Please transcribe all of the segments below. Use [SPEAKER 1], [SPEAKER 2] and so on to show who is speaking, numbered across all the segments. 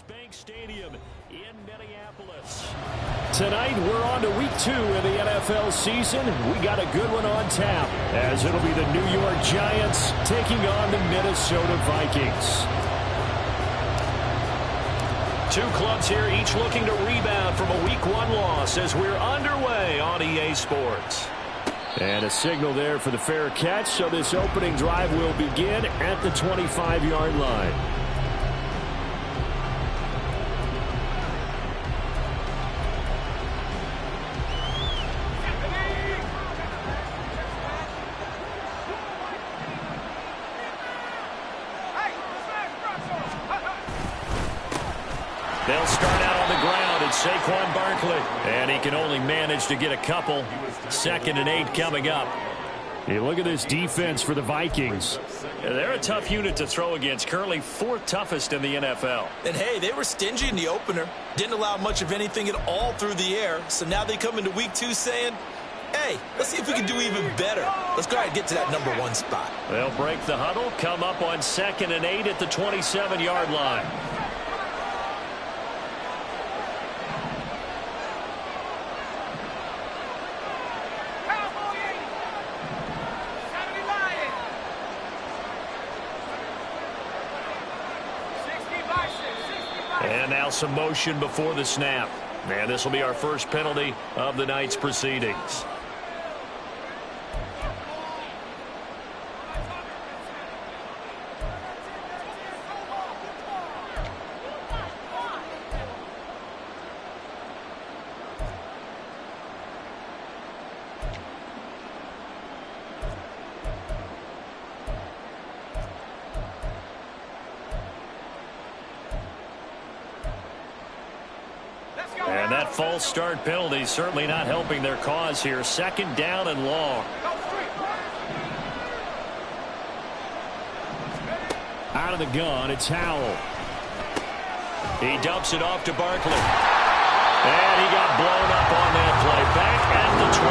[SPEAKER 1] Bank Stadium in Minneapolis. Tonight, we're on to week 2 of the NFL season. We got a good one on tap, as it'll be the New York Giants taking on the Minnesota Vikings. Two clubs here, each looking to rebound from a week 1 loss as we're underway on EA Sports. And a signal there for the fair catch, so this opening drive will begin at the 25-yard line. They'll start out on the ground. It's Saquon Barkley. And he can only manage to get a couple. 2nd and 8 coming up. Hey, look at this defense for the Vikings. They're a tough unit to throw against. Currently 4th toughest in the NFL.
[SPEAKER 2] And, hey, they were stingy in the opener. Didn't allow much of anything at all through the air. So now they come into week 2 saying, hey, let's see if we can do even better. Let's go ahead and get to that number 1 spot.
[SPEAKER 1] They'll break the huddle. Come up on 2nd and 8 at the 27-yard line. And now some motion before the snap. And this will be our first penalty of the night's proceedings. And that false start penalty certainly not helping their cause here. 2nd down and long. Out of the gun, it's Howell. He dumps it off to Barkley. And he got blown up on that play. Back at the 20.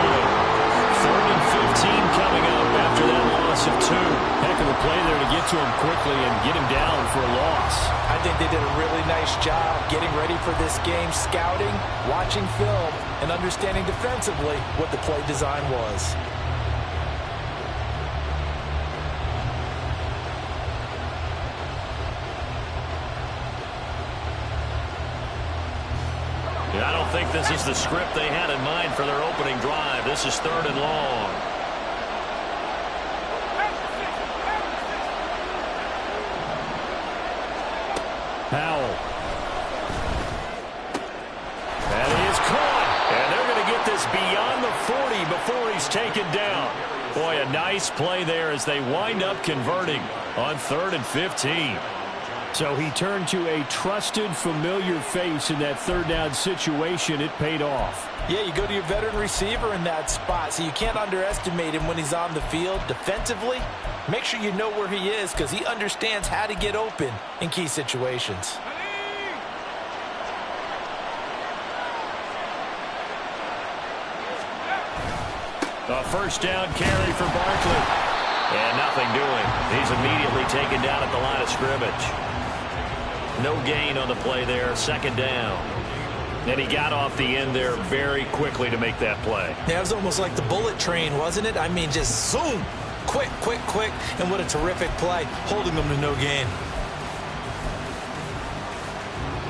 [SPEAKER 1] 3rd and 15 coming up after that loss of 2. Heck of a play there to get to him quickly and get him down for a loss.
[SPEAKER 3] I think they did a really nice job getting ready for this game, scouting, watching film, and understanding defensively what the play design was.
[SPEAKER 1] I don't think this is the script they had in mind for their opening drive. This is 3rd and long. Howell. And he is caught. And they're going to get this beyond the 40 before he's taken down. Boy, a nice play there as they wind up converting on 3rd and 15. So he turned to a trusted, familiar face in that 3rd down situation. It paid off.
[SPEAKER 3] Yeah, you go to your veteran receiver in that spot, so you can't underestimate him when he's on the field. Defensively, make sure you know where he is because he understands how to get open in key situations.
[SPEAKER 1] A 1st down carry for Barkley. And nothing doing. He's immediately taken down at the line of scrimmage. No gain on the play there. 2nd down. And he got off the end there very quickly to make that play.
[SPEAKER 2] Yeah, it was almost like the bullet train, wasn't it? I mean, just zoom. Quick, quick, quick. And what a terrific play, holding them to no gain.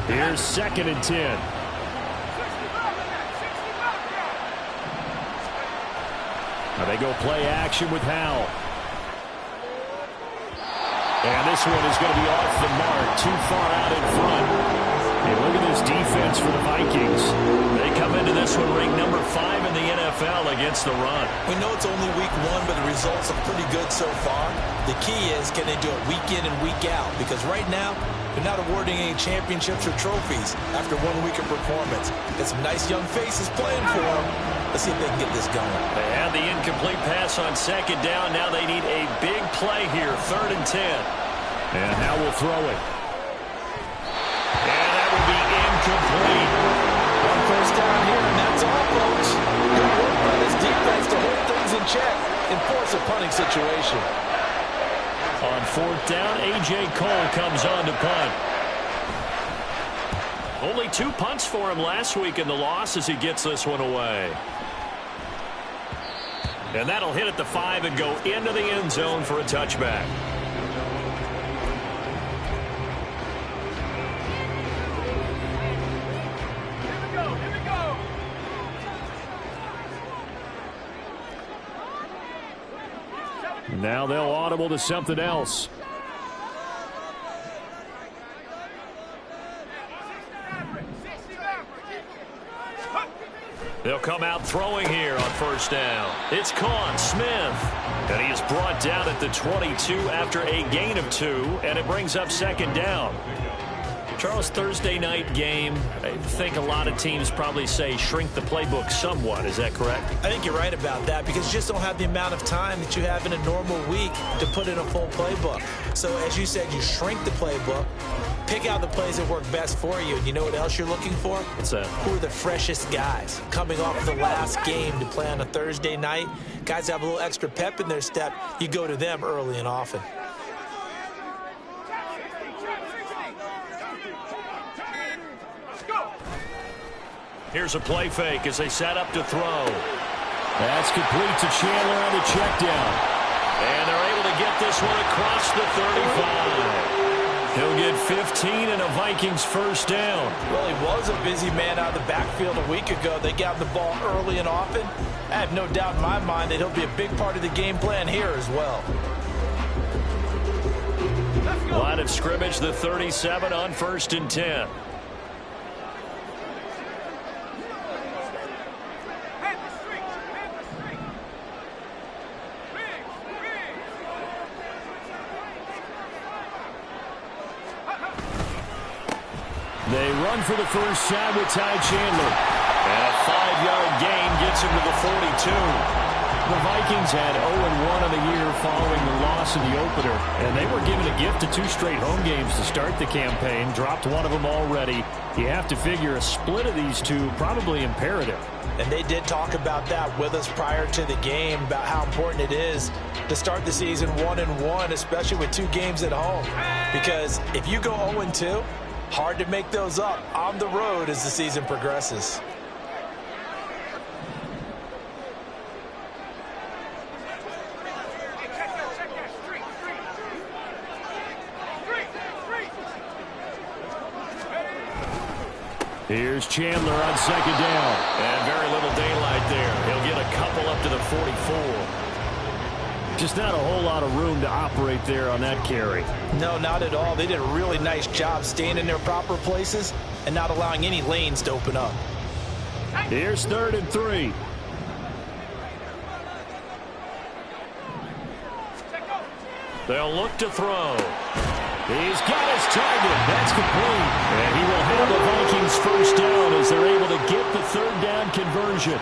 [SPEAKER 1] Here's 2nd and 10. Now they go play action with Howell. And this one is going to be off the mark, too far out in front. And look at this defense for the Vikings. They come into this one ranked number 5 in the NFL against the run.
[SPEAKER 2] We know it's only week 1, but the results are pretty good so far. The key is, can they do it week in and week out? Because right now, they're not awarding any championships or trophies after 1 week of performance. Got some nice young faces playing for them. Let's see if they can get this going.
[SPEAKER 1] They had the incomplete pass on 2nd down. Now they need a big play here, 3rd and 10. And Howell will throw it. And that will be incomplete.
[SPEAKER 3] 1 first down here, and that's all, folks. Good work by this defense to hold things in check and force a punting situation.
[SPEAKER 1] On 4th down, A.J. Cole comes on to punt. Only 2 punts for him last week in the loss as he gets this one away. And that'll hit at the 5 and go into the end zone for a touchback. Now they'll audible to something else. They'll come out throwing here on first down. It's Con Smith. And he is brought down at the 22 after a gain of 2, and it brings up second down. Charles, Thursday night game, I think a lot of teams probably say shrink the playbook somewhat. Is that correct?
[SPEAKER 2] I think you're right about that because you just don't have the amount of time that you have in a normal week to put in a full playbook. So as you said, you shrink the playbook, pick out the plays that work best for you. And you know what else you're looking for?
[SPEAKER 1] What's that?
[SPEAKER 2] Who are the freshest guys coming off the last game to play on a Thursday night? Guys have a little extra pep in their step. You go to them early and often.
[SPEAKER 1] Here's a play fake as they set up to throw. That's complete to Chandler on the check down. And they're able to get this one across the 35. He'll get 15 and a Vikings first down.
[SPEAKER 3] Well, he was a busy man out of the backfield a week ago. They got the ball early and often. I have no doubt in my mind that he'll be a big part of the game plan here as well.
[SPEAKER 1] Line of scrimmage, the 37 on 1st and 10. They run for the first time with Ty Chandler. And a 5-yard gain gets him to the 42. The Vikings had 0-1 on the year following the loss in the opener. And they were given a gift of 2 straight home games to start the campaign. Dropped one of them already. You have to figure a split of these two probably imperative.
[SPEAKER 3] And they did talk about that with us prior to the game, about how important it is to start the season 1-1, especially with 2 games at home. Because if you go 0-2, hard to make those up on the road as the season progresses.
[SPEAKER 1] Here's Chandler on second down. And very little daylight there. He'll get a couple up to the 44. Just not a whole lot of room to operate there on that carry.
[SPEAKER 3] No, not at all. They did a really nice job staying in their proper places and not allowing any lanes to open up.
[SPEAKER 1] Here's 3rd and 3. They'll look to throw. He's got his target. That's complete. And he will have the Vikings first down as they're able to get the 3rd down conversion.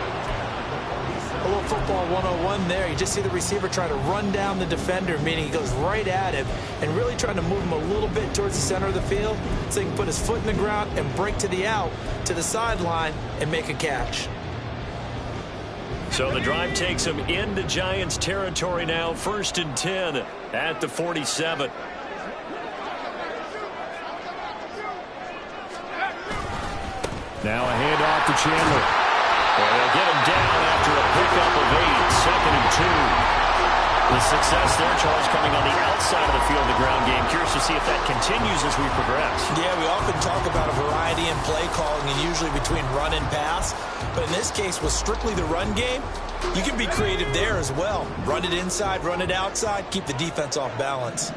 [SPEAKER 2] A little football 101 there. You just see the receiver trying to run down the defender, meaning he goes right at him and really trying to move him a little bit towards the center of the field so he can put his foot in the ground and break to the out, to the sideline, and make a catch.
[SPEAKER 1] So the drive takes him into Giants territory now. 1st and 10 at the 47. Now a handoff to Chandler. Well, they'll get him down after a pickup of 8. 2nd and 2. The success there, Charles, coming on the outside of the field, the ground game. Curious to see if that continues as we progress.
[SPEAKER 2] Yeah, we often talk about a variety in play calling and usually between run and pass. But in this case, with strictly the run game, you can be creative there as well. Run it inside, run it outside, keep the defense off balance.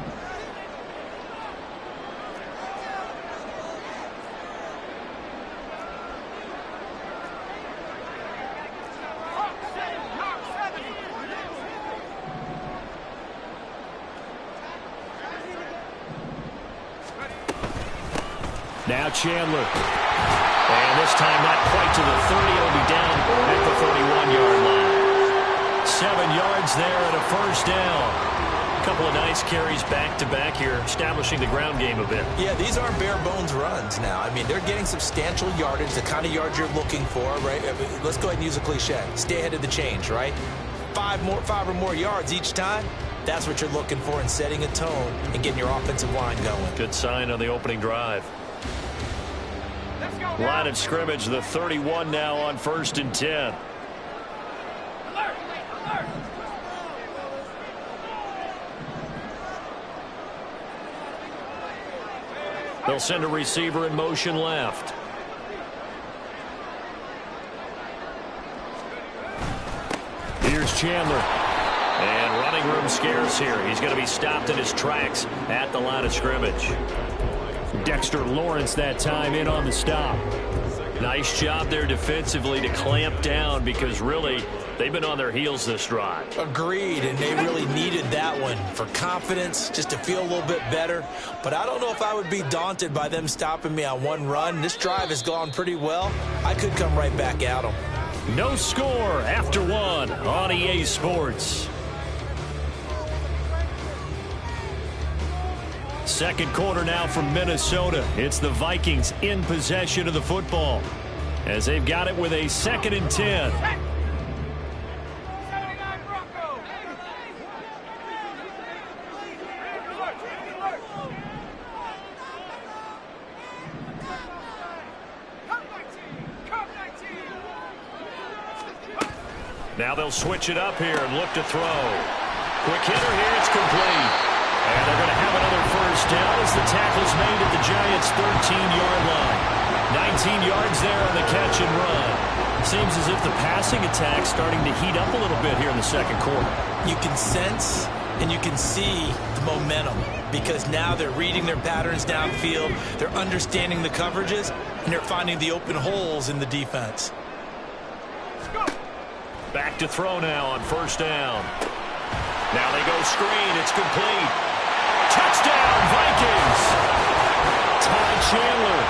[SPEAKER 1] Now Chandler. And this time not quite to the 30. It'll be down at the 31-yard line. 7 yards there and a first down. A couple of nice carries back-to-back here, establishing the ground game a bit.
[SPEAKER 2] Yeah, these aren't bare-bones runs now. I mean, they're getting substantial yardage, the kind of yards you're looking for, right? I mean, let's go ahead and use a cliche. Stay ahead of the change, right? 5 or more yards each time. That's what you're looking for in setting a tone and getting your offensive line going.
[SPEAKER 1] Good sign on the opening drive. Line of scrimmage, the 31 now on 1st and 10. They'll send a receiver in motion left. Here's Chandler. And running room scarce here. He's going to be stopped in his tracks at the line of scrimmage. Dexter Lawrence that time in on the stop. Nice job there defensively to clamp down because really they've been on their heels this drive.
[SPEAKER 2] Agreed, and they really needed that one for confidence, just to feel a little bit better. But I don't know if I would be daunted by them stopping me on one run. This drive has gone pretty well. I could come right back at them.
[SPEAKER 1] No score after one on EA Sports. Second quarter now from Minnesota. It's the Vikings in possession of the football as they've got it with a 2nd and 10. Now they'll switch it up here and look to throw. Quick hitter here, it's complete. And they're going to have another first down as the tackle's made at the Giants' 13-yard line. 19 yards there on the catch and run. Seems as if the passing attack's starting to heat up a little bit here in the second quarter.
[SPEAKER 2] You can sense and you can see the momentum because now they're reading their patterns downfield, they're understanding the coverages, and they're finding the open holes in the defense.
[SPEAKER 1] Back to throw now on first down. Now they go screen. It's complete. Touchdown, Vikings. Ty Chandler.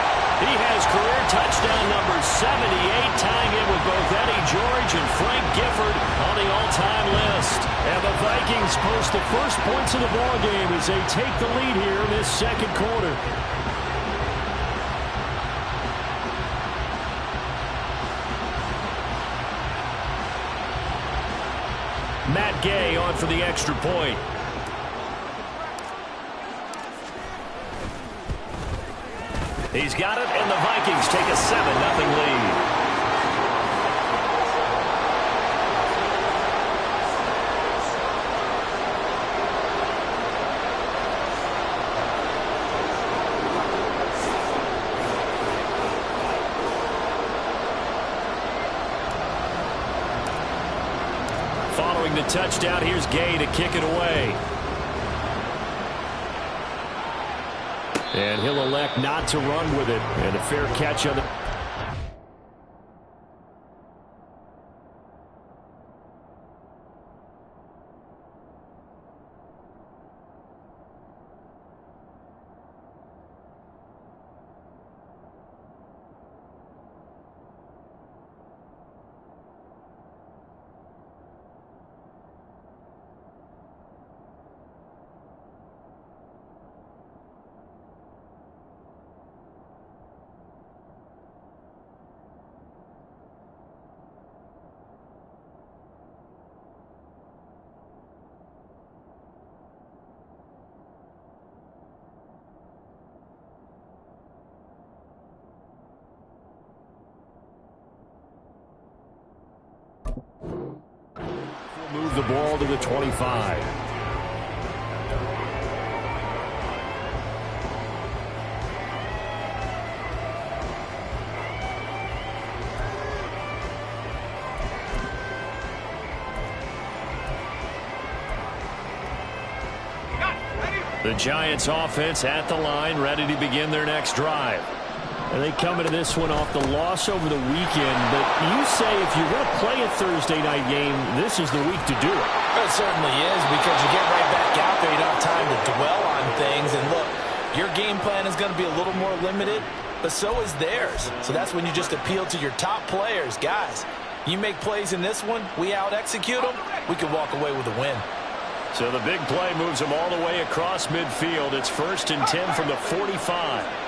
[SPEAKER 1] He has career touchdown number 78, tying in with both Eddie George and Frank Gifford on the all-time list. And the Vikings post the first points of the ballgame as they take the lead here in this second quarter. Matt Gay on for the extra point. He's got it, and the Vikings take a 7-0 lead. Following the touchdown, here's Gay to kick it away. And he'll elect not to run with it. And a fair catch on the... Move the ball to the 25. The Giants offense at the line, ready to begin their next drive. And they come into this one off the loss over the weekend. But you say if you're going to play a Thursday night game, this is the week to do it.
[SPEAKER 2] It certainly is because you get right back out there. You don't have time to dwell on things. And look, your game plan is going to be a little more limited, but so is theirs. So that's when you just appeal to your top players. Guys, you make plays in this one, we out-execute them, we can walk away with a win.
[SPEAKER 1] So the big play moves them all the way across midfield. It's 1st and 10 from the 45.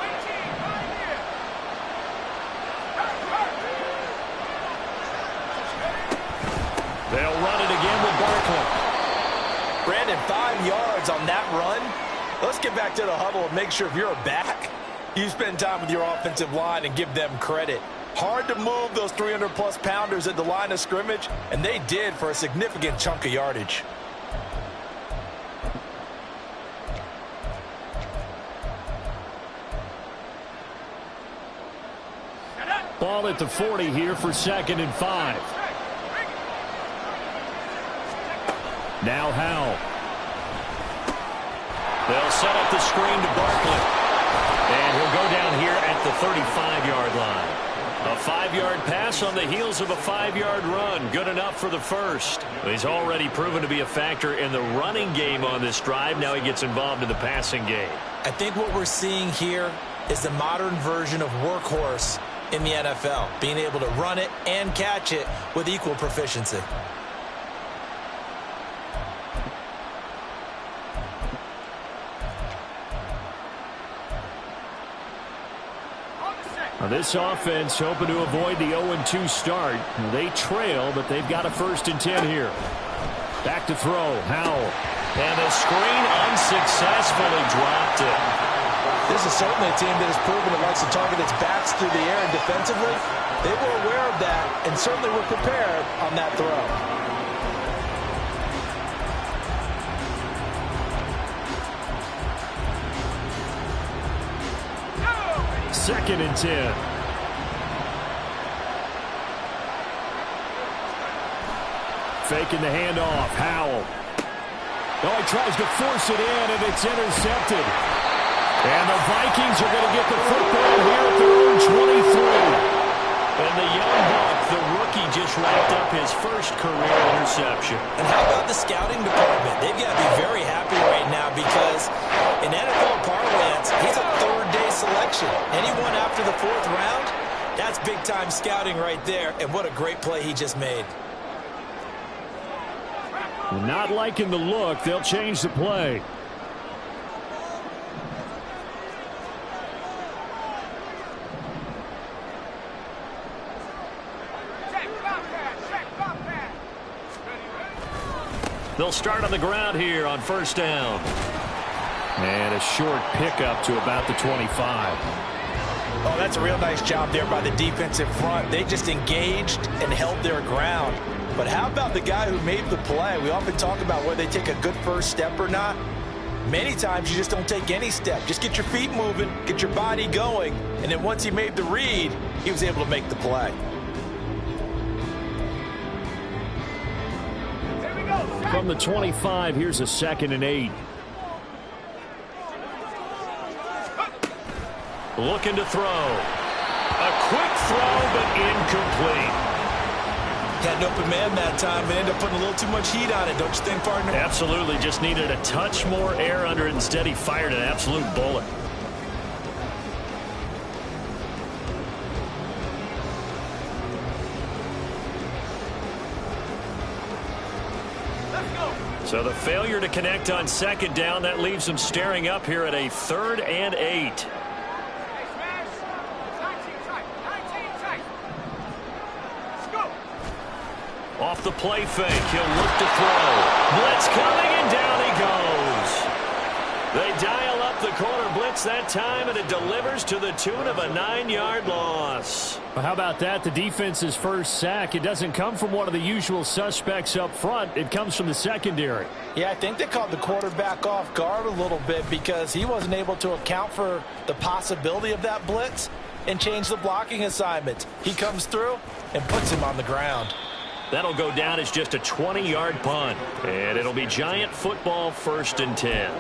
[SPEAKER 1] They'll run it again with Barkley.
[SPEAKER 2] Brandon, 5 yards on that run. Let's get back to the huddle and make sure if you're a back,
[SPEAKER 3] You spend time with your offensive line and give them credit. Hard to move those 300-plus pounders at the line of scrimmage, and they did for a significant chunk of yardage.
[SPEAKER 1] Ball at the 40 here for 2nd and 5. Now Howell. They'll set up the screen to Barkley. And he'll go down here at the 35-yard line. A 5-yard pass on the heels of a 5-yard run. Good enough for the first. He's already proven to be a factor in the running game on this drive. Now he gets involved in the passing game.
[SPEAKER 3] I think what we're seeing here is the modern version of workhorse in the NFL, being able to run it and catch it with equal proficiency.
[SPEAKER 1] Now this offense hoping to avoid the 0-2 start. They trail, but they've got a 1st and 10 here. Back to throw, Howell. And the screen unsuccessfully dropped it.
[SPEAKER 3] This is certainly a team that has proven it likes to target its backs through the air and defensively. They were aware of that and certainly were prepared on that throw.
[SPEAKER 1] 2nd and 10. Faking the handoff. Howell. Oh, he tries to force it in, and it's intercepted. And the Vikings are going to get the football here at their own 23. And the young buck, the rookie, just wrapped up his first career interception.
[SPEAKER 3] And how about the scouting department? They've got to be very happy right now because in NFL parlance, he's a third-day selection. Anyone after the 4th round, that's big-time scouting right there. And what a great play he just made.
[SPEAKER 1] Not liking the look. They'll change the play. They'll start on the ground here on 1st down. And a short pickup to about the 25.
[SPEAKER 3] Oh, that's a real nice job there by the defensive front. They just engaged and held their ground. But how about the guy who made the play? We often talk about whether they take a good first step or not. Many times you just don't take any step. Just get your feet moving, get your body going, and then once he made the read, he was able to make the play.
[SPEAKER 1] From the 25, here's a 2nd and 8. Looking to throw. A quick throw, but incomplete.
[SPEAKER 3] Had an open man that time, but ended up putting a little too much heat on it, don't you think, partner?
[SPEAKER 1] Absolutely. Just needed a touch more air under it. Instead, he fired an absolute bullet. So the failure to connect on 2nd down, that leaves them staring up here at a 3rd and 8. Off the play fake, he'll look to throw. Blitz coming, and down he goes. They dial up the corner blitz that time, and it delivers to the tune of a 9-yard loss. Well, how about that? The defense's first sack. It doesn't come from one of the usual suspects up front. It comes from the secondary.
[SPEAKER 3] Yeah, I think they caught the quarterback off guard a little bit because he wasn't able to account for the possibility of that blitz and change the blocking assignment. He comes through and puts him on the ground.
[SPEAKER 1] That'll go down as just a 20-yard punt. And it'll be Giant football, 1st and 10.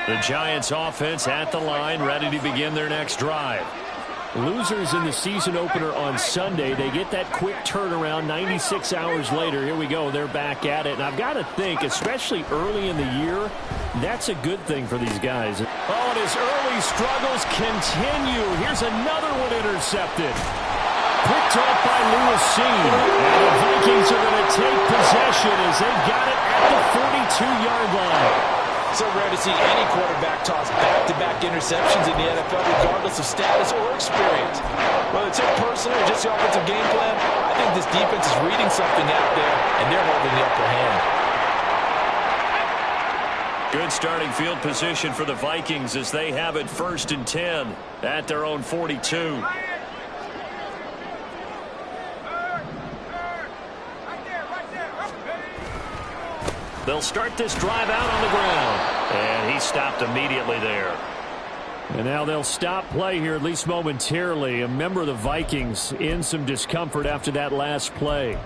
[SPEAKER 1] The Giants offense at the line, ready to begin their next drive. Losers in the season opener on Sunday, they get that quick turnaround 96 hours later. Here we go, they're back at it. And I've got to think, especially early in the year, that's a good thing for these guys. Oh, and his early struggles continue. Here's another one intercepted. Picked off by Lewis Seen. And the Vikings are going to take possession as they've got it at the 42-yard line.
[SPEAKER 3] So rare to see any quarterback toss back-to-back interceptions in the NFL, regardless of status or experience. Whether it's personal or just the offensive game plan, I think this defense is reading something out there, and they're holding the upper hand.
[SPEAKER 1] Good starting field position for the Vikings as they have it 1st and 10 at their own 42. They'll start this drive out on the ground. And he stopped immediately there.
[SPEAKER 4] And now they'll stop play here, at least momentarily. A member of the Vikings in some discomfort after that last play.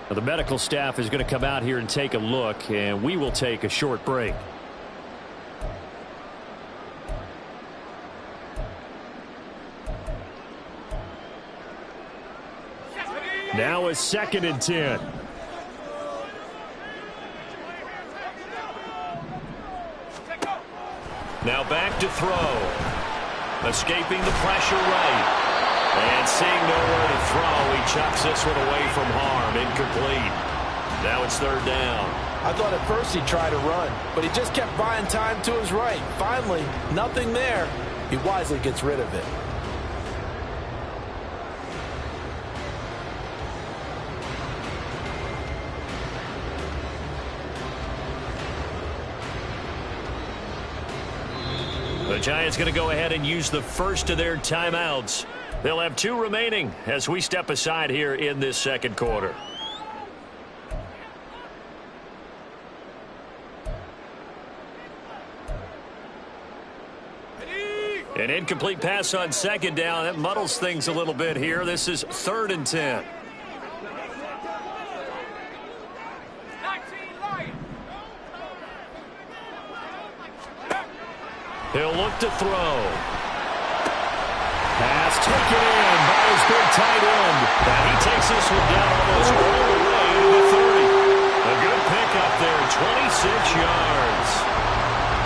[SPEAKER 4] Now, the medical staff is going to come out here and take a look, and we will take a short break. Now it's 2nd and 10.
[SPEAKER 1] Now back to throw. Escaping the pressure right. And seeing nowhere to throw, he chucks this one away from harm. Incomplete. Now it's 3rd down.
[SPEAKER 3] I thought at first he'd try to run, but he just kept buying time to his right. Finally, nothing there. He wisely gets rid of it.
[SPEAKER 1] The Giants going to go ahead and use the first of their timeouts. They'll have 2 remaining as we step aside here in this 2nd quarter. An incomplete pass on 2nd down. That muddles things a little bit here. This is 3rd and 10. He'll look to throw. Pass taken in by his big tight end. And he takes this one down almost all the way to the 30. A good pickup there, 26 yards.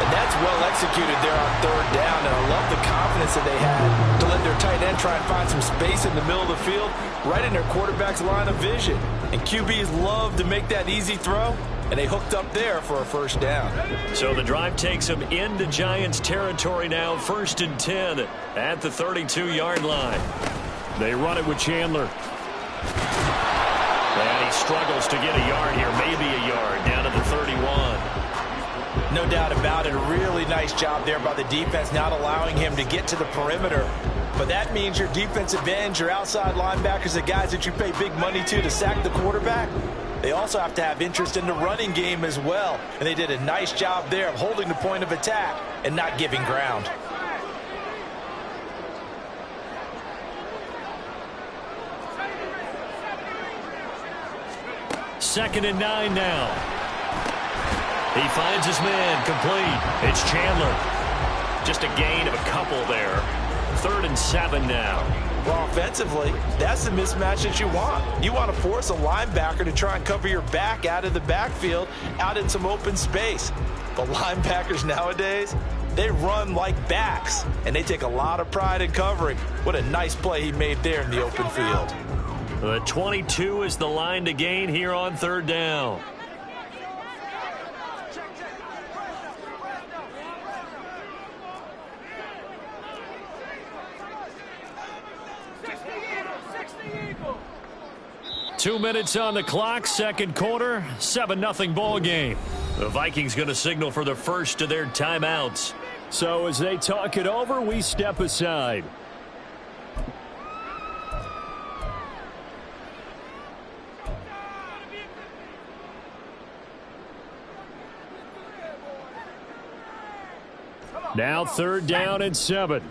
[SPEAKER 3] And that's well executed there on 3rd down. And I love the confidence that they had to let their tight end try and find some space in the middle of the field, right in their quarterback's line of vision. And QBs love to make that easy throw. And they hooked up there for a 1st down.
[SPEAKER 1] So the drive takes them into Giants territory now, 1st and 10 at the 32-yard line.
[SPEAKER 4] They run it with Chandler.
[SPEAKER 1] And he struggles to get a yard here, maybe a yard, down to the 31.
[SPEAKER 3] No doubt about it. A really nice job there by the defense, not allowing him to get to the perimeter. But that means your defensive ends, your outside linebackers, the guys that you pay big money to sack the quarterback, they also have to have interest in the running game as well. And they did a nice job there of holding the point of attack and not giving ground.
[SPEAKER 1] Second and 9 now. He finds his man complete. It's Chandler. Just a gain of a couple there. 3rd and 7 now.
[SPEAKER 3] Well, offensively, that's the mismatch that you want. You want to force a linebacker to try and cover your back out of the backfield, out in some open space. But linebackers nowadays, they run like backs, and they take a lot of pride in covering. What a nice play he made there in the open field.
[SPEAKER 1] The 22 is the line to gain here on 3rd down. Two minutes on the clock, 2nd quarter, 7-0 ball game. The Vikings going to signal for the first of their timeouts.
[SPEAKER 4] So as they talk it over, we step aside. Now 3rd down and 7.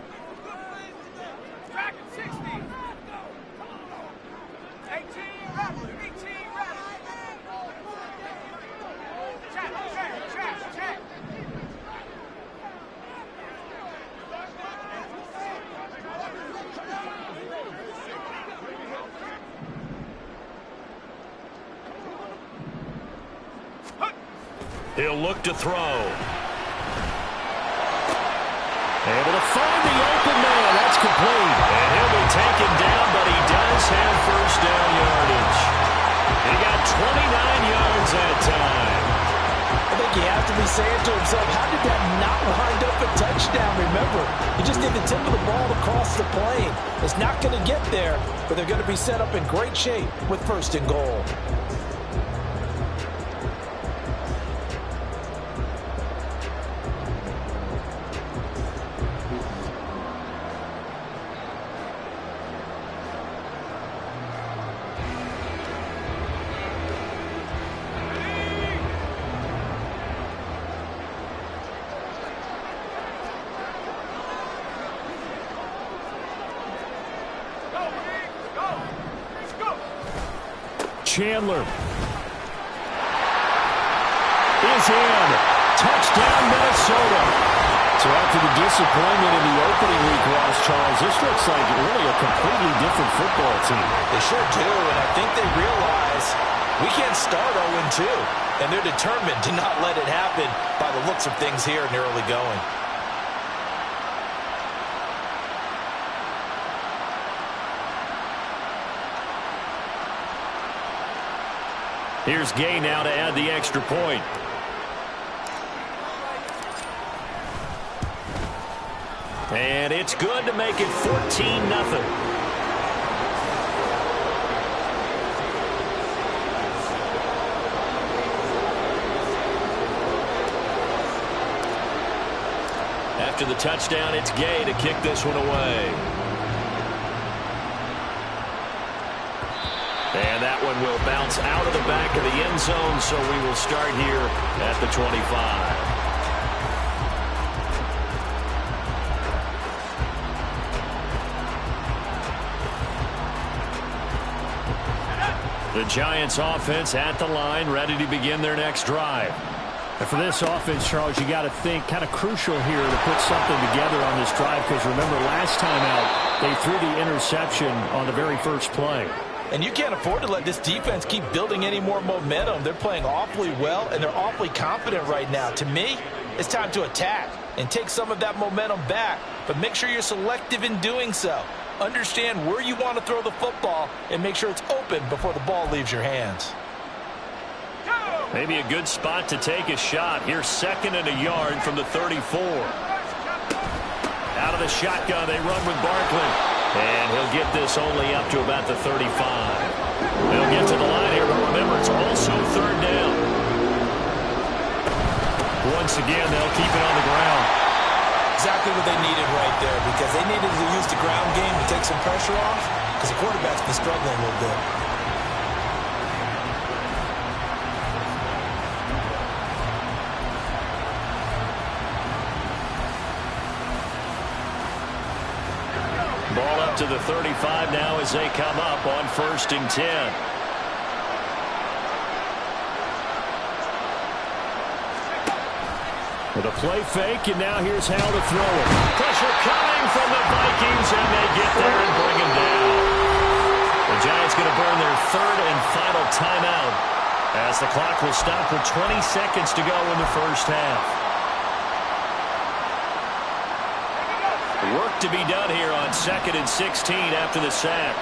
[SPEAKER 1] He'll look to throw. Able to find the open man. That's complete. And he'll be taken down, but he does have 1st down yardage. He got 29 yards that time.
[SPEAKER 3] I think he has to be saying to himself, how did could that not wind up a touchdown? Remember, you just need the tip of the ball to cross the plane. It's not going to get there, but they're going to be set up in great shape with 1st and goal.
[SPEAKER 4] Chandler is in. Touchdown, Minnesota. So after the disappointment in the opening week loss, Charles, this looks like really a completely different football team.
[SPEAKER 3] They sure do, and I think they realize we can't start 0-2, and they're determined to not let it happen by the looks of things here in the early going.
[SPEAKER 4] Here's Gay now to add the extra point. And it's good to make it 14-0. After the touchdown, it's Gay to kick this one away. And that one will bounce out of the back of the end zone, so we will start here at the 25. The Giants offense at the line, ready to begin their next drive. And for this offense, Charles, you got to think kind of crucial here to put something together on this drive, because remember last time out, they threw the interception on the very first play.
[SPEAKER 3] And you can't afford to let this defense keep building any more momentum. They're playing awfully well, and they're awfully confident right now. To me, it's time to attack and take some of that momentum back, but make sure you're selective in doing so. Understand where you want to throw the football and make sure it's open before the ball leaves your hands.
[SPEAKER 4] Maybe a good spot to take a shot. Here's 2nd and a yard from the 34. Out of the shotgun, they run with Barkley. And he'll get this only up to about the 35. They'll get to the line here, but remember, it's also 3rd down. Once again, they'll keep it on the ground.
[SPEAKER 3] Exactly what they needed right there, because they needed to use the ground game to take some pressure off, because the quarterback's been struggling a little bit.
[SPEAKER 4] Ball up to the 35 now as they come up on 1st and 10. With a play fake, and now here's how to throw it. Pressure coming from the Vikings, and they get there and bring him down. The Giants going to burn their 3rd and final timeout as the clock will stop with 20 seconds to go in the first half. Work to be done here on 2nd and 16 after the sack.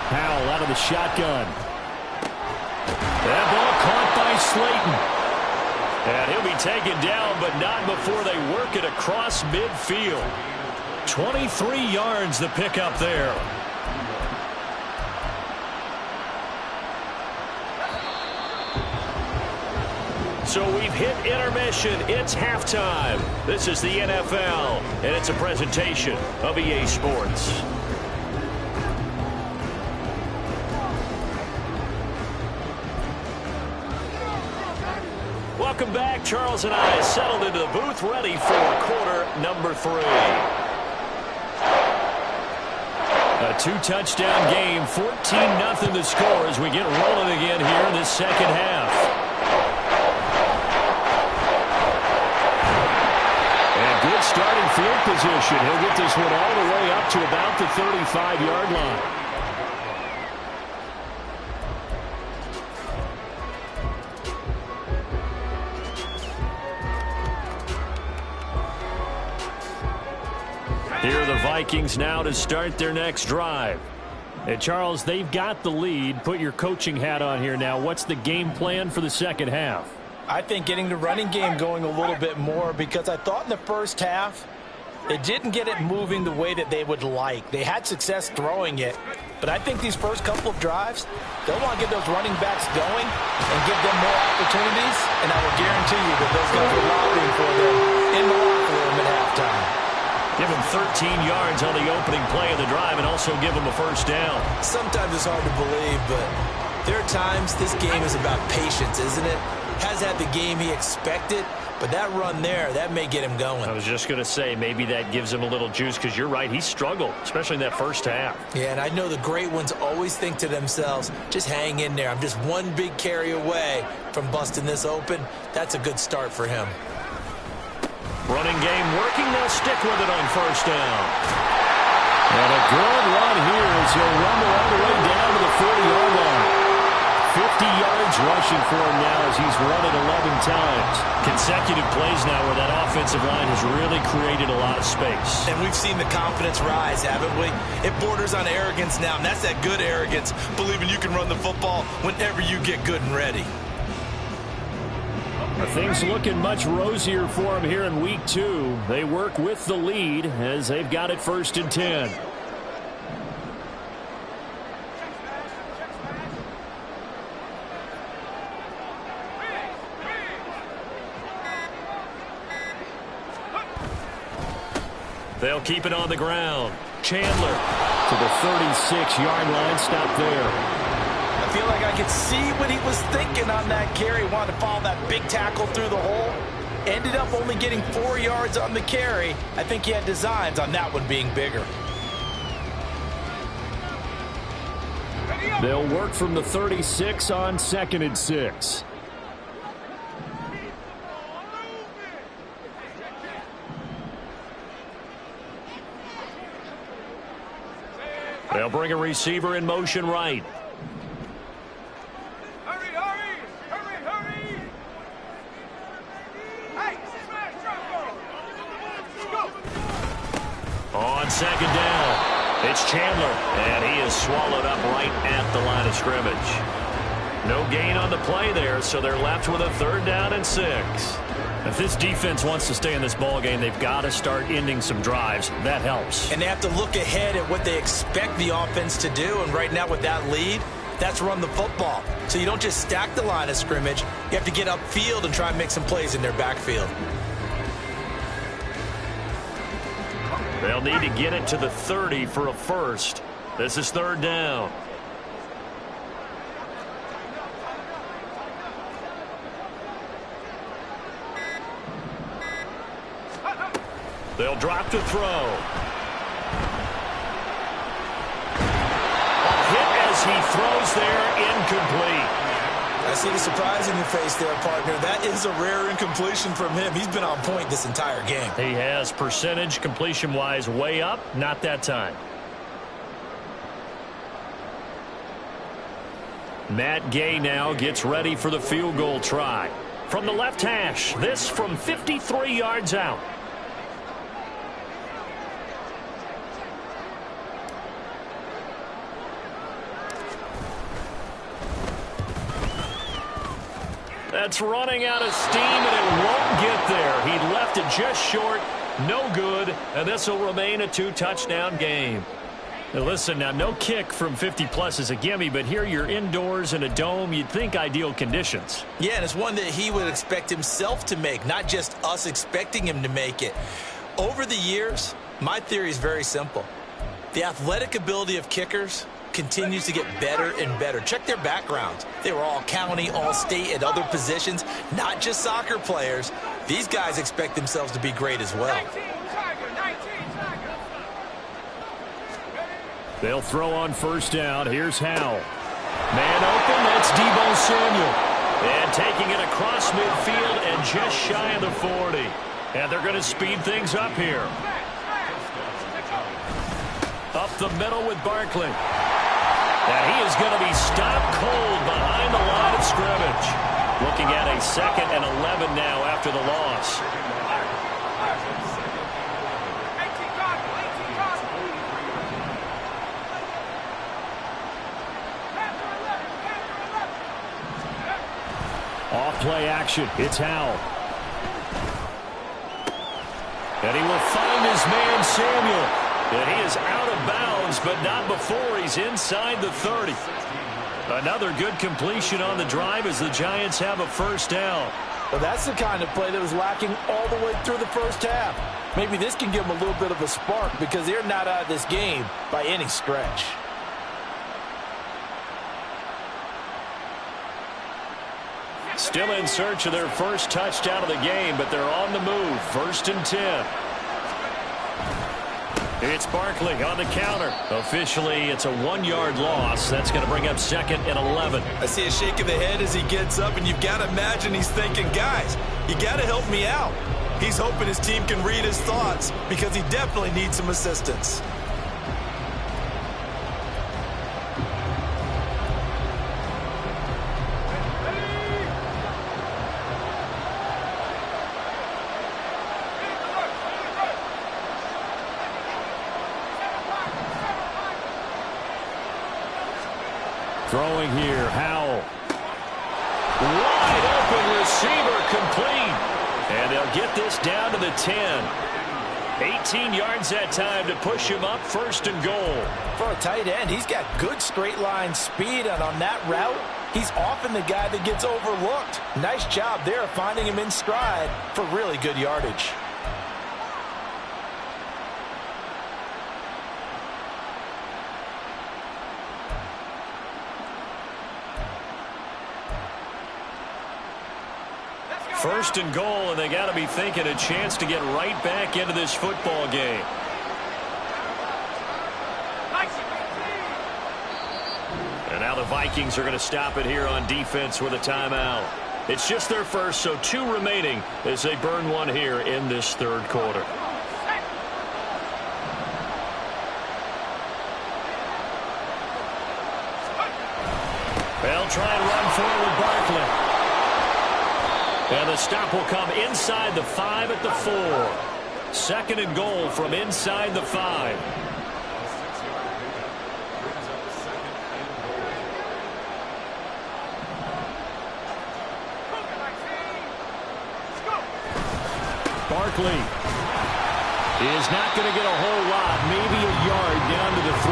[SPEAKER 4] Powell out of the shotgun. That ball caught by Slayton. And he'll be taken down, but not before they work it across midfield. 23 yards the pickup there. So we've hit intermission. It's halftime. This is the NFL, and it's a presentation of EA Sports. Welcome back. Charles and I settled into the booth, ready for quarter number 3. A 2-touchdown game, 14-0 the score as we get rolling again here in this second half. Good starting field position. He'll get this one all the way up to about the 35-yard line. Here are the Vikings now to start their next drive. And Charles, they've got the lead. Put your coaching hat on here now. What's the game plan for the second half?
[SPEAKER 3] I think getting the running game going a little bit more, because I thought in the first half they didn't get it moving the way that they would like. They had success throwing it, but I think these first couple of drives, they'll want to get those running backs going and give them more opportunities, and I will guarantee you that those guys are lobbying for them in the locker room at halftime.
[SPEAKER 4] Give him 13 yards on the opening play of the drive and also give him a first down.
[SPEAKER 2] Sometimes it's hard to believe, but there are times this game is about patience, isn't it? Has had the game he expected, but that run there, that may get him going.
[SPEAKER 4] I was just going to say, maybe that gives him a little juice, because you're right, he struggled, especially in that first half.
[SPEAKER 2] Yeah, and I know the great ones always think to themselves, just hang in there. I'm just one big carry away from busting this open. That's a good start for him.
[SPEAKER 4] Running game working. They'll stick with it on first down. And a good run here as he'll rumble all the way down to the 40-yard line. 50 yards rushing for him now as he's run it 11 times. Consecutive plays now where that offensive line has really created a lot of space.
[SPEAKER 2] And we've seen the confidence rise, haven't we? It borders on arrogance now, and that's that good arrogance, believing you can run the football whenever you get good and ready.
[SPEAKER 4] Things looking much rosier for them here in week 2. They work with the lead as they've got it 1st and 10. They'll keep it on the ground. Chandler to the 36-yard line. Stop there.
[SPEAKER 3] I feel like I could see what he was thinking on that carry. Wanted to follow that big tackle through the hole. Ended up only getting 4 yards on the carry. I think he had designs on that one being bigger.
[SPEAKER 4] They'll work from the 36 on 2nd and 6. They'll bring a receiver in motion right. On 2nd down, it's Chandler, and he is swallowed up right at the line of scrimmage. No gain on the play there, so they're left with a 3rd down and 6. If this defense wants to stay in this ballgame, they've got to start ending some drives. That helps.
[SPEAKER 2] And they have to look ahead at what they expect the offense to do, and right now with that lead, that's run the football. So you don't just stack the line of scrimmage. You have to get upfield and try and make some plays in their backfield.
[SPEAKER 4] They'll need to get it to the 30 for a first. This is 3rd down. They'll drop to throw. A hit as he throws there, incomplete.
[SPEAKER 2] I see the surprise in your face there, partner. That is a rare incompletion from him. He's been on point this entire game.
[SPEAKER 4] He has percentage completion-wise way up. Not that time. Matt Gay now gets ready for the field goal try. From the left hash, this from 53 yards out. That's running out of steam, and it won't get there. He left it just short, no good, and this will remain a 2-touchdown game. Now listen, now no kick from 50-plus is a gimme, but here you're indoors in a dome. You'd think ideal conditions.
[SPEAKER 2] Yeah, and it's one that he would expect himself to make, not just us expecting him to make it. Over the years, my theory is very simple. The athletic ability of kickers continues to get better and better. Check their backgrounds. They were all county, all state, at other positions, not just soccer players. These guys expect themselves to be great as well.
[SPEAKER 4] They'll throw on 1st down. Here's Howell. Man open, that's Deebo Samuel. And taking it across midfield and just shy of the 40. And they're going to speed things up here. Up the middle with Barkley. And he is going to be stopped cold behind the line of scrimmage. Looking at a 2nd and 11 now after the loss. play action. It's Howell. And he will find his man Samuel. And he is out of bounds, but not before he's inside the 30. Another good completion on the drive as the Giants have a first down.
[SPEAKER 3] Well, that's the kind of play that was lacking all the way through the first half. Maybe this can give them a little bit of a spark because they're not out of this game by any stretch.
[SPEAKER 4] Still in search of their first touchdown of the game, but they're on the move. 1st and 10. It's Barkley on the counter. Officially, it's a 1-yard loss. That's going to bring up 2nd and 11.
[SPEAKER 2] I see a shake of the head as he gets up, and you've got to imagine he's thinking, guys, you got to help me out. He's hoping his team can read his thoughts because he definitely needs some assistance.
[SPEAKER 4] Throwing here, Howell. Wide open receiver complete. And they'll get this down to the 10. 18 yards that time to push him up 1st and goal.
[SPEAKER 3] For a tight end, he's got good straight line speed, and on that route, he's often the guy that gets overlooked. Nice job there finding him in stride for really good yardage.
[SPEAKER 4] First and goal, and they got to be thinking a chance to get right back into this football game. And now the Vikings are going to stop it here on defense with a timeout. It's just their first, so 2 remaining as they burn one here in this 3rd quarter. They'll try and run forward Barkley. And the stop will come inside the 5 at the 4. 2nd and goal from inside the 5. Barkley is not going to get a whole lot, maybe a yard down to the 3.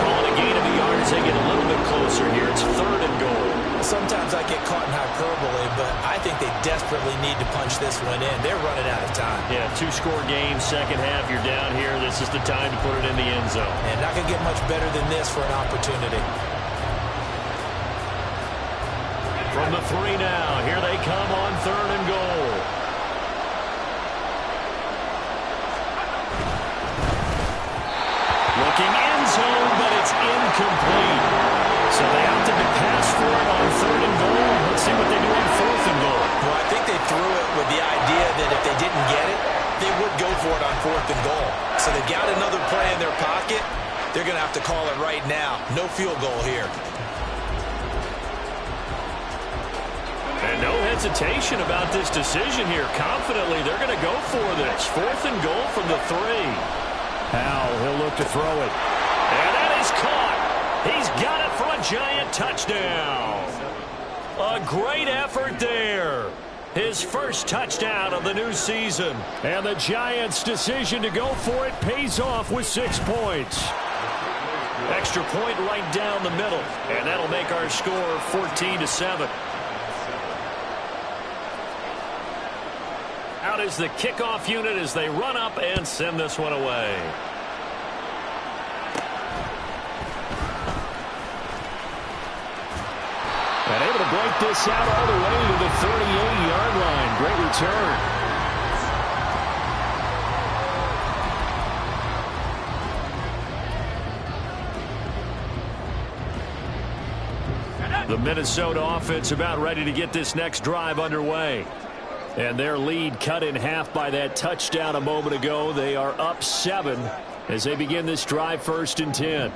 [SPEAKER 4] Calling a gain of a yard as they get a little bit closer here. It's 3rd and goal.
[SPEAKER 3] Sometimes I get caught in hyperbole, but I think they desperately need to punch this one in. They're running out of time.
[SPEAKER 4] Yeah, 2-score game, 2nd half, you're down here. This is the time to put it in the end zone.
[SPEAKER 3] And not going to get much better than this for an opportunity.
[SPEAKER 4] From the 3 now, here they come on 3rd and goal. Looking end zone, but it's incomplete. So they opted to pass for it on 3rd and goal. Let's see what they do on 4th and goal.
[SPEAKER 2] Well, I think they threw it with the idea that if they didn't get it, they would go for it on 4th and goal. So they've got another play in their pocket. They're going to have to call it right now. No field goal here.
[SPEAKER 4] And no hesitation about this decision here. Confidently, they're going to go for this. 4th and goal from the 3. Howell, he'll look to throw it. And that is caught. He's got it for a Giant touchdown. A great effort there. His first touchdown of the new season. And the Giants' decision to go for it pays off with 6 points. Extra point right down the middle. And that'll make our score 14-7. Out is the kickoff unit as they run up and send this one away. And able to break this out all the way to the 38-yard line. Great return. The Minnesota offense about ready to get this next drive underway. And their lead cut in half by that touchdown a moment ago. They are up 7 as they begin this drive 1st and 10.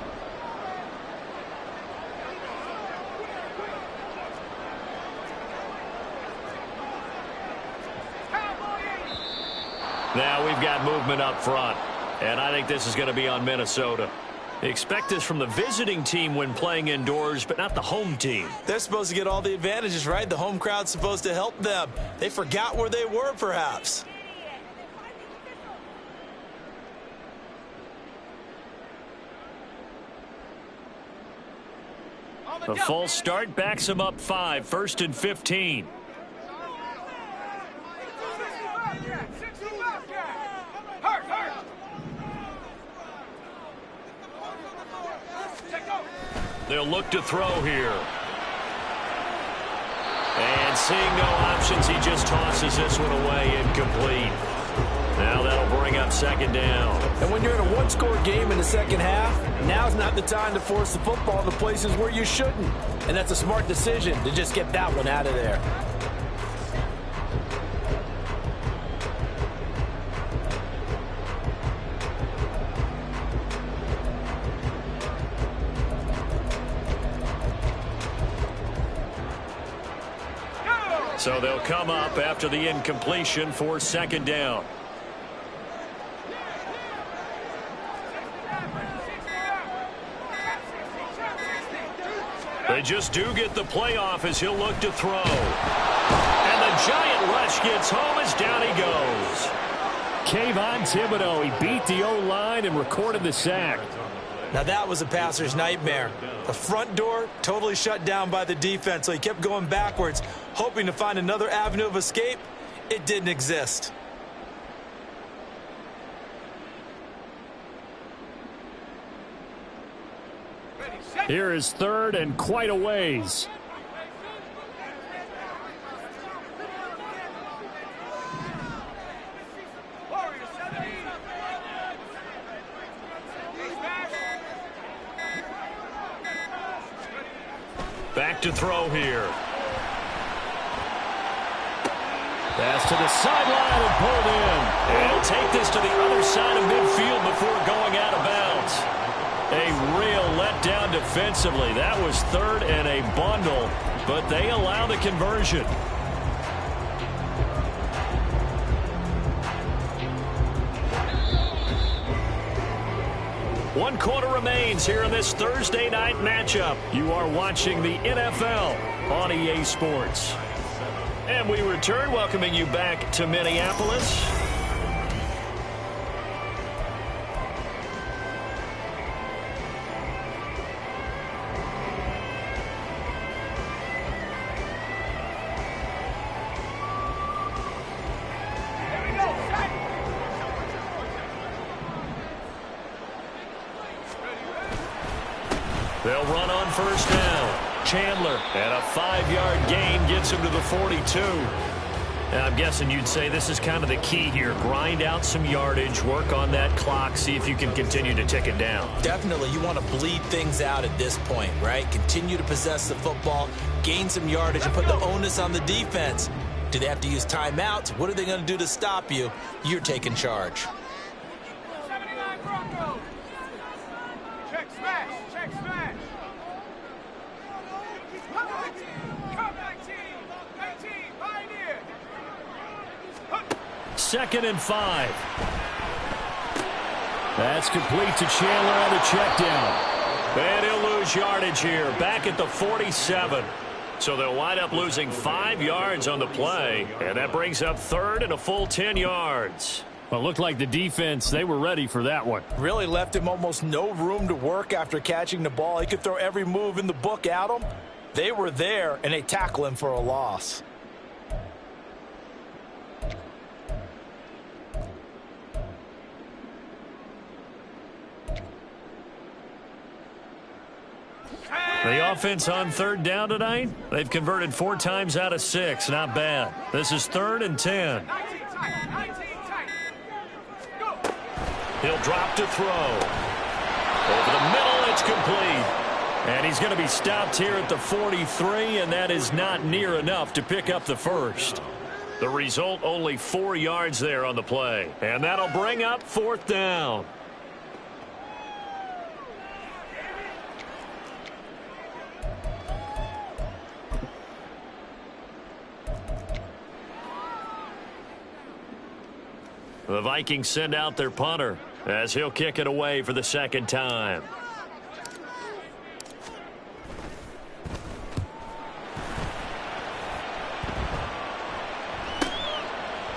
[SPEAKER 4] Now we've got movement up front. And I think this is going to be on Minnesota. Expect this from the visiting team when playing indoors, but not the home team.
[SPEAKER 2] They're supposed to get all the advantages, right? The home crowd's supposed to help them. They forgot where they were, perhaps.
[SPEAKER 4] A false start backs him up 5, 1st and 15. They'll look to throw here. And seeing no options, he just tosses this one away, incomplete. Now that'll bring up 2nd down.
[SPEAKER 3] And when you're in a one-score game in the second half, now's not the time to force the football in the places where you shouldn't. And that's a smart decision to just get that one out of there.
[SPEAKER 4] So they'll come up after the incompletion for 2nd down. They just do get the playoff as he'll look to throw. And the giant rush gets home as down he goes. Kayvon Thibodeau, he beat the O-line and recorded the sack.
[SPEAKER 2] Now that was a passer's nightmare. The front door totally shut down by the defense, so he kept going backwards, hoping to find another avenue of escape. It didn't exist.
[SPEAKER 4] Here is 3rd and quite a ways. Back to throw here. Pass to the sideline and pulled in. And he'll take this to the other side of midfield before going out of bounds. A real letdown defensively. That was 3rd and a bundle, but they allow the conversion. One quarter remains here in this Thursday night matchup. You are watching the NFL on EA Sports. And we return, welcoming you back to Minneapolis. They'll run on 1st down. Chandler, and a 5-yard gain gets him to the 42. And I'm guessing you'd say this is kind of the key here. Grind out some yardage, work on that clock, see if you can continue to tick it down.
[SPEAKER 2] Definitely, you want to bleed things out at this point, right? Continue to possess the football, gain some yardage, and put the onus on the defense. Do they have to use timeouts? What are they going to do to stop you? You're taking charge.
[SPEAKER 4] Second and 5. That's complete to Chandler on the check down. And he'll lose yardage here, back at the 47. So they'll wind up losing 5 yards on the play, and that brings up 3rd and a full 10 yards. Well, it looked like the defense, they were ready for that one.
[SPEAKER 3] Really left him almost no room to work after catching the ball. He could throw every move in the book at him. They were there, and they tackle him for a loss.
[SPEAKER 4] The offense on 3rd down tonight, they've converted 4 times out of 6. Not bad. This is 3rd and 10. He'll drop to throw. Over the middle, it's complete. And he's going to be stopped here at the 43, and that is not near enough to pick up the first. The result, only 4 yards there on the play. And that'll bring up 4th down. The Vikings send out their punter as he'll kick it away for the 2nd time.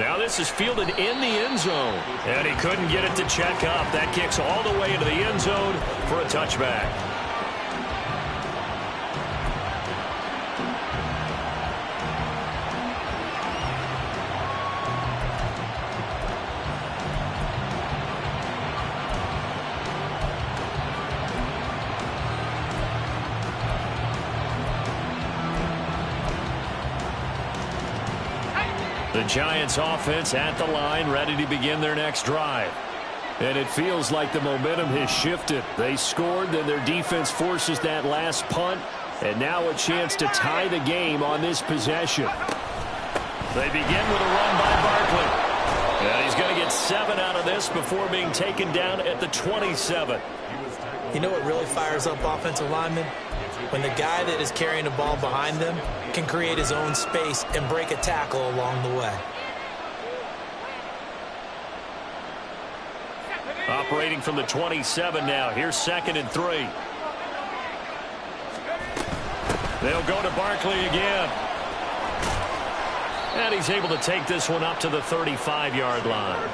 [SPEAKER 4] Now this is fielded in the end zone. And he couldn't get it to check up. That kicks all the way into the end zone for a touchback. The Giants offense at the line, ready to begin their next drive. And it feels like the momentum has shifted. They scored, then their defense forces that last punt, and now a chance to tie the game on this possession. They begin with a run by Barkley. And he's going to get 7 out of this before being taken down at the 27.
[SPEAKER 3] You know what really fires up offensive linemen? When the guy that is carrying the ball behind them can create his own space and break a tackle along the way.
[SPEAKER 4] Operating from the 27 now. Here's 2nd and 3. They'll go to Barkley again. And he's able to take this one up to the 35-yard line.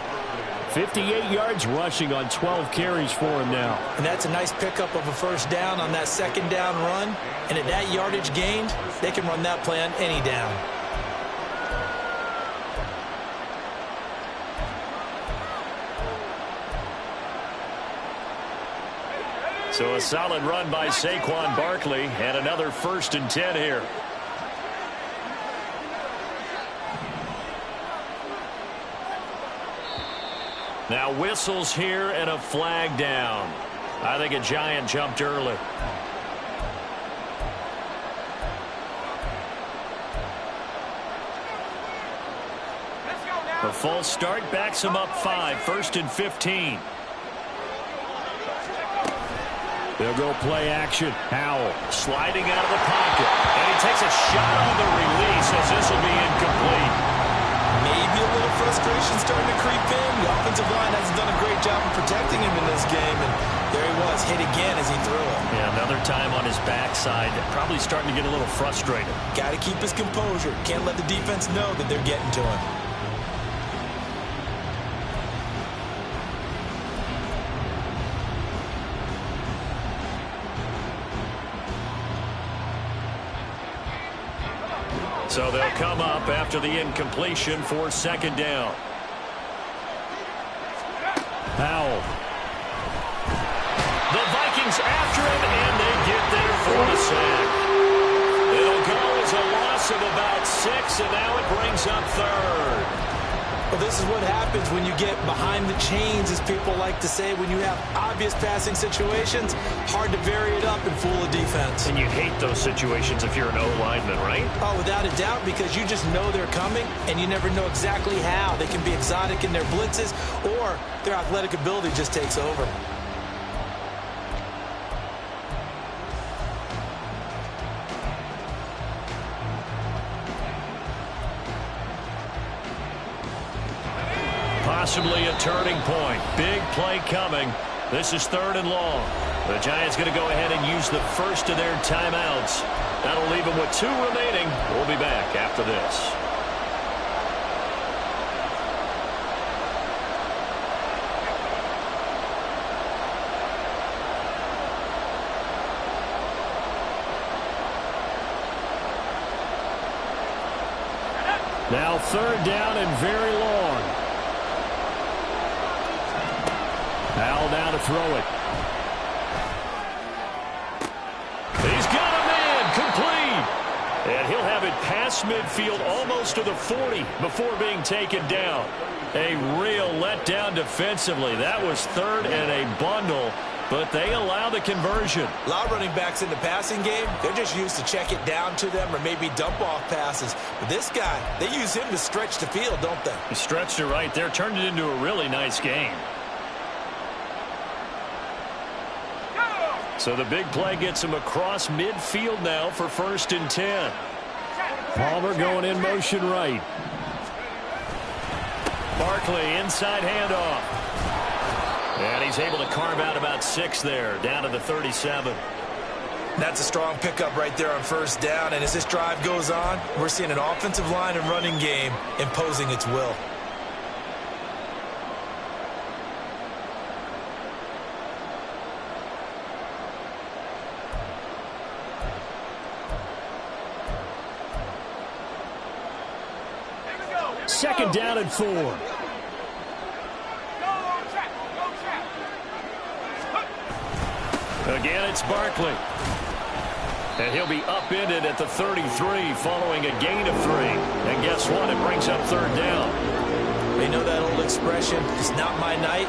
[SPEAKER 4] 58 yards rushing on 12 carries for him now.
[SPEAKER 3] And that's a nice pickup of a first down on that 2nd down run. And at that yardage gained, they can run that play on any down.
[SPEAKER 4] So a solid run by Saquon Barkley and another 1st and 10 here. Now whistles here and a flag down. I think a Giant jumped early. The false start backs him up 5, 1st and 15. They'll go play action. Howell sliding out of the pocket. And he takes a shot on the release as this will be incomplete.
[SPEAKER 2] Maybe a little frustration starting to creep in. The offensive line hasn't done a great job of protecting him in this game. And there he was, hit again as he threw it.
[SPEAKER 4] Yeah, another time on his backside. Probably starting to get a little frustrated.
[SPEAKER 2] Got to keep his composure. Can't let the defense know that they're getting to him.
[SPEAKER 4] So they'll come up after the incompletion for 2nd down. Howell. The Vikings after him, and they get there for the sack. It'll go as a loss of about 6, and now it brings up 3rd.
[SPEAKER 3] Well, this is what happens when you get behind the chains, as people like to say. When you have obvious passing situations, hard to vary it up and fool a defense.
[SPEAKER 4] And you hate those situations if you're an O-lineman, right?
[SPEAKER 3] Oh, without a doubt, because you just know they're coming, and you never know exactly how. They can be exotic in their blitzes, or their athletic ability just takes over.
[SPEAKER 4] Possibly a turning point. Big play coming. This is 3rd and long. The Giants going to go ahead and use the first of their timeouts. That'll leave them with 2 remaining. We'll be back after this. Now 3rd down and very long. Howell down to throw it. He's got a man complete. And he'll have it past midfield almost to the 40 before being taken down. A real letdown defensively. That was 3rd and a bundle, but they allow the conversion.
[SPEAKER 2] A lot of running backs in the passing game, they're just used to check it down to them or maybe dump off passes. But this guy, they use him to stretch the field, don't they?
[SPEAKER 4] He stretched it right there, turned it into a really nice game. So the big play gets him across midfield now for 1st and 10. Palmer going in motion right. Barkley inside handoff. And he's able to carve out about 6 there, down to the 37.
[SPEAKER 2] That's a strong pickup right there on 1st down. And as this drive goes on, we're seeing an offensive line and running game imposing its will.
[SPEAKER 4] Second down and 4. Again, it's Barkley. And he'll be upended at the 33 following a gain of 3. And guess what? It brings up third down.
[SPEAKER 2] They know that old expression, it's not my night.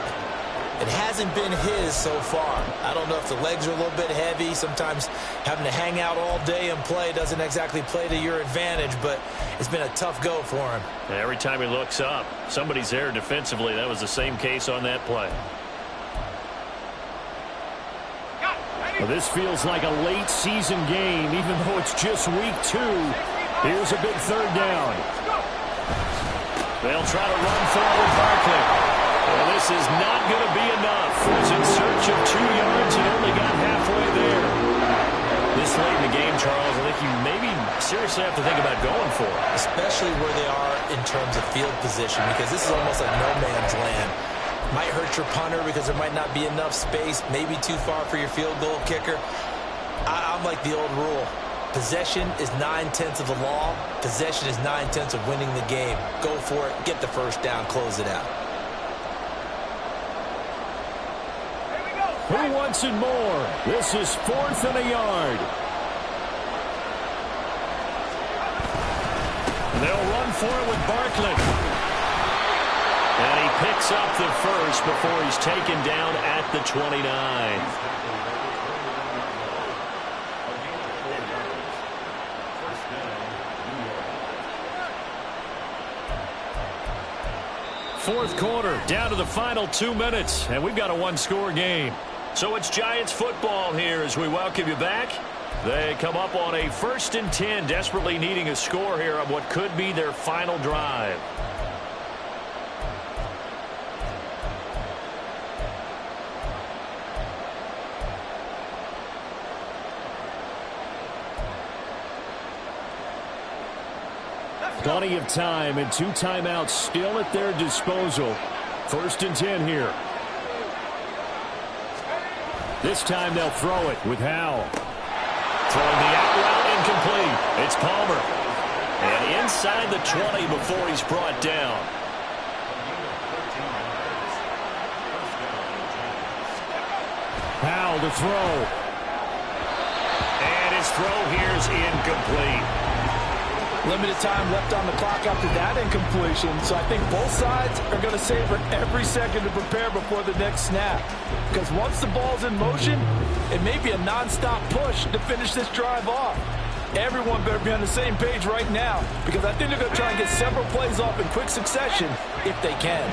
[SPEAKER 2] It hasn't been his so far. I don't know if the legs are a little bit heavy. Sometimes having to hang out all day and play doesn't exactly play to your advantage, but it's been a tough go for him.
[SPEAKER 4] Every time he looks up, somebody's there defensively. That was the same case on that play. Well, this feels like a late season game, even though it's just week 2. Here's a big third down. They'll try to run forward Barkley. Well, this is not going to be enough. Was in search of 2 yards and only got halfway there. This late in the game, Charles, I think you maybe seriously have to think about going for it.
[SPEAKER 2] Especially where they are in terms of field position, because this is almost like no man's land. Might hurt your punter because there might not be enough space, maybe too far for your field goal kicker. I'm like the old rule. Possession is 9/10 of the law. Possession is 9/10 of winning the game. Go for it. Get the first down. Close it out.
[SPEAKER 4] Who wants it more? This is 4th and a yard. They'll run for it with Barkley. And he picks up the first before he's taken down at the 29. Fourth quarter, down to the final 2 minutes, and we've got a one-score game. So it's Giants football here as we welcome you back. They come up on a 1st and 10, desperately needing a score here on what could be their final drive. Plenty of time and 2 timeouts still at their disposal. 1st and 10 here. This time they'll throw it with Howell. Throwing the out route incomplete. It's Palmer. And inside the 20 before he's brought down. Howell to throw. And his throw here is incomplete.
[SPEAKER 3] Limited time left on the clock after that incompletion, so I think both sides are going to savor every second to prepare before the next snap. Because once the ball's in motion, it may be a nonstop push to finish this drive off. Everyone better be on the same page right now, because I think they're going to try and get several plays off in quick succession if they can.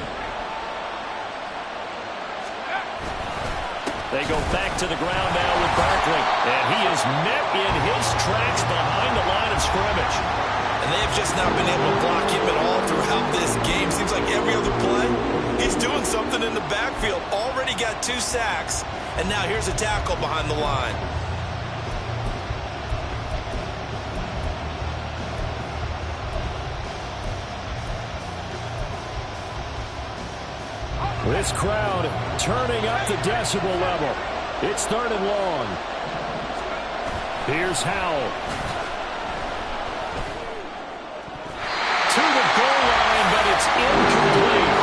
[SPEAKER 4] They go back to the ground now with Barkley, and he is met in his tracks behind the line of scrimmage.
[SPEAKER 2] And they've just not been able to block him at all throughout this game. Seems like every other play, he's doing something in the backfield. Already got 2 sacks, and now here's a tackle behind the line.
[SPEAKER 4] This crowd turning up the decibel level. It's 3rd and long. Here's Howell. To the goal line, but it's incomplete.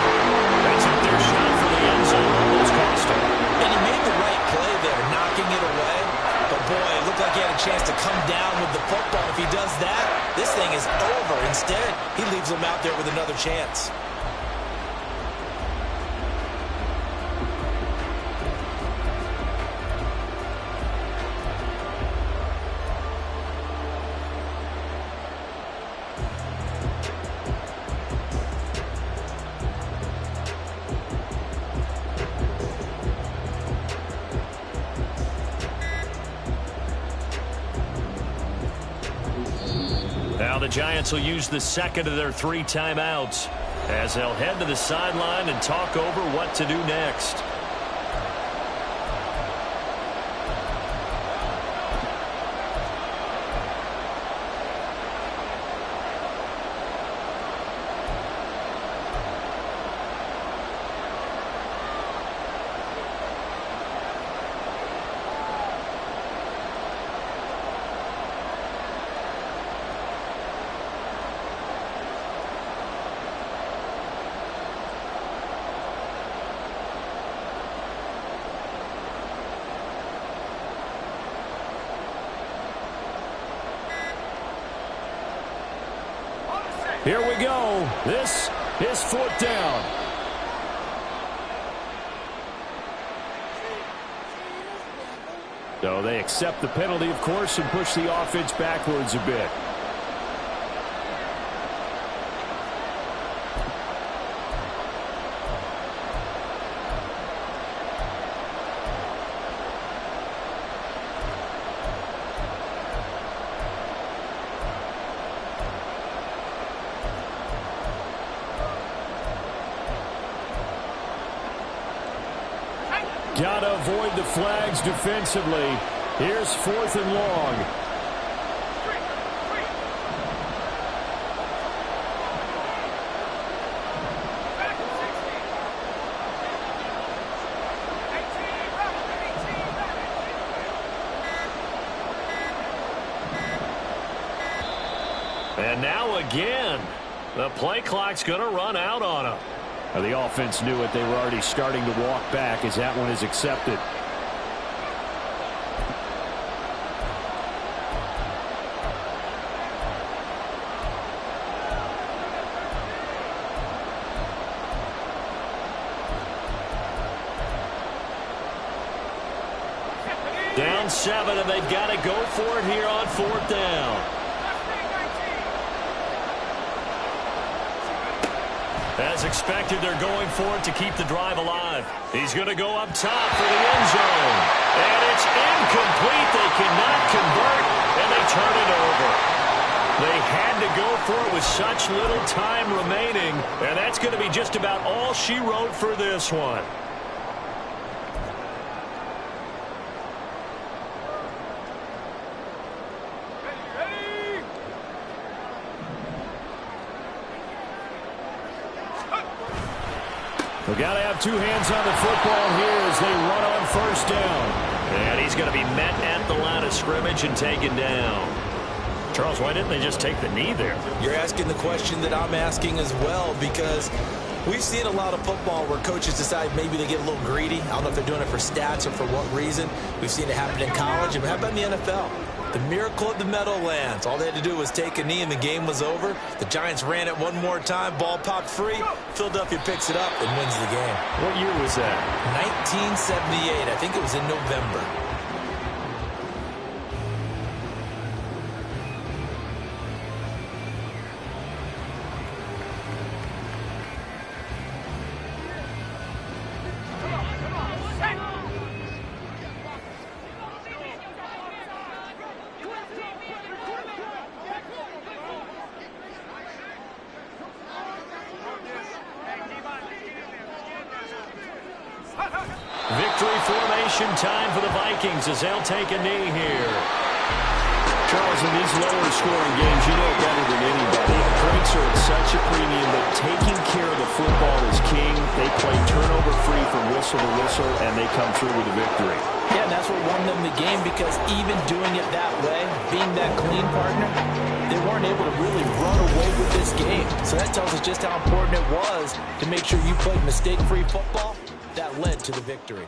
[SPEAKER 4] That's up their shot for the end zone. Almost cost him.
[SPEAKER 2] And he made the right play there, knocking it away. But boy, it looked like he had a chance to come down with the football. If he does that, this thing is over. Instead, he leaves him out there with another chance.
[SPEAKER 4] Now the Giants will use the second of their 3 timeouts as they'll head to the sideline and talk over what to do next. Here we go. This is 4th down. So they accept the penalty, of course, and push the offense backwards a bit. Got to avoid the flags defensively. Here's 4th and long. And now again, the play clock's going to run out on them. The offense knew it. They were already starting to walk back as that one is accepted. Down 7, and they've got to go for it here on 4th down. As expected, they're going for it to keep the drive alive. He's going to go up top for the end zone. And it's incomplete. They cannot convert, and they turn it over. They had to go for it with such little time remaining, and that's going to be just about all she wrote for this one. We've got to have two hands on the football here as they run on 1st down. And he's going to be met at the line of scrimmage and taken down. Charles, why didn't they just take the knee there?
[SPEAKER 2] You're asking the question that I'm asking as well, because we've seen a lot of football where coaches decide maybe they get a little greedy. I don't know if they're doing it for stats or for what reason. We've seen it happen in college. And how about in the NFL? The miracle of the Meadowlands. All they had to do was take a knee and the game was over. The Giants ran it one more time. Ball popped free. Philadelphia picks it up and wins the game.
[SPEAKER 4] What year was that?
[SPEAKER 2] 1978. I think it was in November.
[SPEAKER 4] Victory formation time for the Vikings as they'll take a knee here. Charles, in these lower scoring games, you know better than anybody. Points are at such a premium that taking care of the football is king. They play turnover free from whistle to whistle, and they come through with a victory.
[SPEAKER 3] Yeah, and that's what won them the game, because even doing it that way, being that clean partner, they weren't able to really run away with this game. So that tells us just how important it was to make sure you played mistake-free football. That led to the victory.